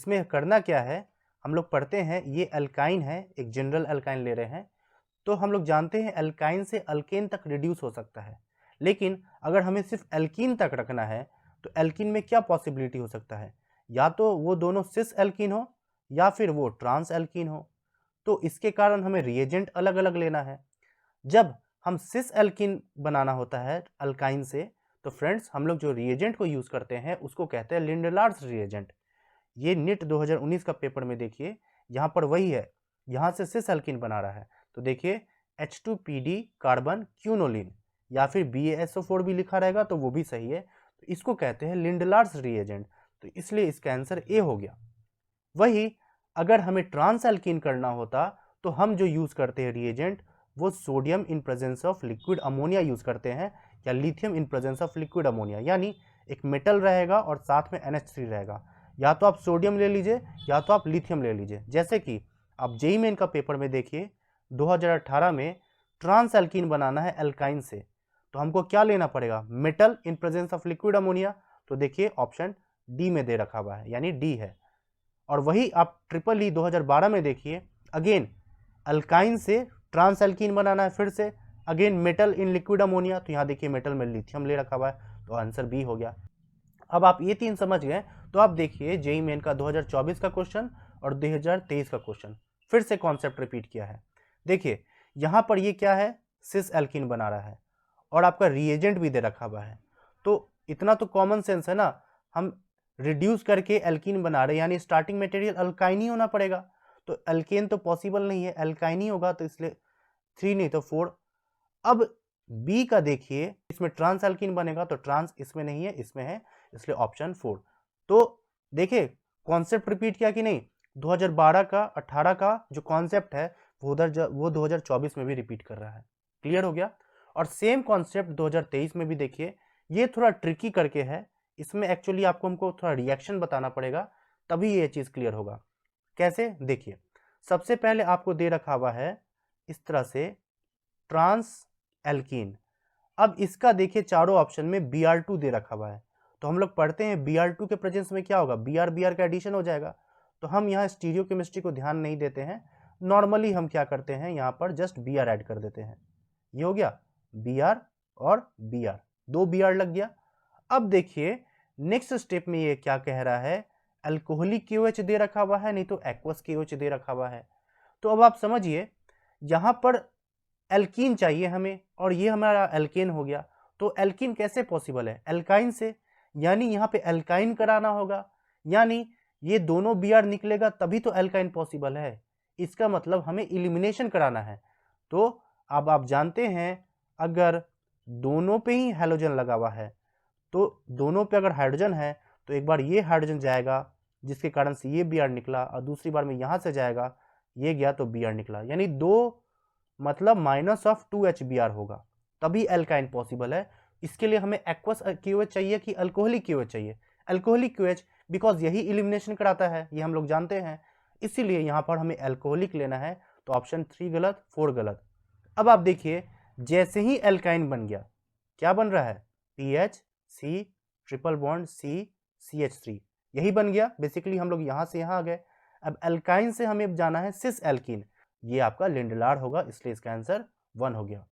इसमें करना क्या है, हम लोग पढ़ते हैं ये अल्काइन है, एक जनरल अल्काइन ले रहे हैं, तो हम लोग जानते हैं अल्काइन से अल्केन तक रिड्यूस हो सकता है। लेकिन अगर हमें सिर्फ एल्कीन तक रखना है तो एल्कीन में क्या पॉसिबिलिटी हो सकता है, या तो वो दोनों सिस एल्कीन हो या फिर वो ट्रांस एल्कीन हो। तो इसके कारण हमें रिएजेंट अलग अलग लेना है। जब हम सिस एल्कीन बनाना होता है अल्काइन से, तो फ्रेंड्स हम लोग जो रिएजेंट को यूज करते हैं उसको कहते हैं लिंडलार्स रिएजेंट। ये नीट 2019 का पेपर में देखिए, यहाँ पर वही है, यहाँ से सिस एल्कीन बना रहा है। तो देखिए H2PD कार्बन क्यूनोलिन, या फिर BaSO4 भी लिखा रहेगा तो वो भी सही है। तो इसको कहते हैं लिंडलार्स रिएजेंट, तो इसलिए इसका आंसर ए हो गया। वही अगर हमें ट्रांस एल्कीन करना होता तो हम जो यूज करते हैं रिएजेंट, वो sodium in presence of liquid ammonia use करते हैं, या lithium in presence of liquid ammonia, यानी एक मेटल रहेगा और साथ में NH3 रहेगा। या तो आप सोडियम ले लीजिए या तो आप लिथियम ले लीजिए। जैसे कि आप जेईई मेन का पेपर में देखिए 2018 में ट्रांस एल्कीन बनाना है एल्काइन से, तो हमको क्या लेना पड़ेगा, metal in presence of liquid ammonia. तो देखिए ऑप्शन डी में दे रखा हुआ है, यानी डी है। और वही आप ट्रिपल ई 2012 में देखिए, अगेन अल्काइन से ट्रांस एल्कीन बनाना है फिर से, again metal in liquid ammonia, तो यहाँ देखिए मेटल में लिथियम ले रखा हुआ है, तो आंसर बी हो गया। अब आप ये तीन समझ गए, तो आप देखिए जेईई मेन का 2024 का क्वेश्चन और 2023 का क्वेश्चन फिर से कॉन्सेप्ट रिपीट किया है। देखिए यहाँ पर ये क्या है, सिस एल्कीन बना रहा है और आपका रिएजेंट भी दे रखा हुआ है, तो इतना तो कॉमन सेंस है ना, हम रिड्यूस करके एल्कीन बना रहे हैं, यानी स्टार्टिंग मटेरियल अल्काइन ही होना पड़ेगा। तो एल्केन तो पॉसिबल नहीं है, एल्काइन ही होगा, तो इसलिए 3 नहीं तो 4। अब बी का देखिए, इसमें ट्रांस एल्कीन बनेगा, तो ट्रांस इसमें नहीं है, इसमें है, इसलिए ऑप्शन 4। तो देखिए कॉन्सेप्ट रिपीट किया कि नहीं, 2012 का 18 का जो कॉन्सेप्ट है वो 2024 में भी रिपीट कर रहा है। क्लियर हो गया। और सेम कॉन्सेप्ट 2023 में भी देखिए, ये थोड़ा ट्रिकी करके है, इसमें एक्चुअली आपको हमको थोड़ा रिएक्शन बताना पड़ेगा तभी ये चीज़ क्लियर होगा। कैसे, देखिए सबसे पहले आपको दे रखा हुआ है इस तरह से ट्रांस एल्कीन। अब इसका देखिए चारों ऑप्शन में Br2 दे रखा हुआ है, तो हम लोग पढ़ते हैं Br2 के प्रेजेंस में क्या होगा, Br का एडिशन हो जाएगा। तो हम यहाँ स्टीरियो केमिस्ट्री को ध्यान नहीं देते हैं, नॉर्मली हम क्या करते हैं यहाँ पर जस्ट Br ऐड कर देते हैं। ये हो गया Br और Br, 2 Br लग गया। अब देखिए नेक्स्ट स्टेप में ये क्या कह रहा है, अल्कोहलिक KOH दे रखा हुआ है, नहीं तो एक्वस KOH दे रखा हुआ है। तो अब आप समझिए यहाँ पर एल्कीन चाहिए हमें और ये हमारा एल्केन हो गया, तो एल्कीन कैसे पॉसिबल है, एल्काइन से, यानी यहाँ पे एल्काइन कराना होगा, यानी ये दोनों Br निकलेगा तभी तो एल्काइन पॉसिबल है। इसका मतलब हमें इलिमिनेशन कराना है। तो अब आप जानते हैं अगर दोनों पे ही हैलोजन लगा हुआ है, तो दोनों पे अगर हाइड्रोजन है तो एक बार ये हाइड्रोजन जाएगा जिसके कारण से ये Br निकला, और दूसरी बार में यहाँ से जाएगा, ये गया तो Br निकला, यानी दो मतलब -2HBr होगा, तभी एल्काइन पॉसिबल है। इसके लिए हमें एक्वस KOH चाहिए कि अल्कोहलिक KOH चाहिए, अल्कोहलिक KOH, बिकॉज यही इलिमिनेशन कराता है, ये हम लोग जानते हैं, इसीलिए यहाँ पर हमें अल्कोहलिक लेना है। तो ऑप्शन 3 गलत, 4 गलत। अब आप देखिए जैसे ही एल्काइन बन गया, क्या बन रहा है, PHC ट्रिपल बॉन्ड CCH3, यही बन गया। बेसिकली हम लोग यहाँ से यहाँ आ गए। अब एल्काइन से हमें जाना है सिस एल्कीन, ये आपका लिंडलार होगा, इसलिए इसका आंसर 1 हो गया।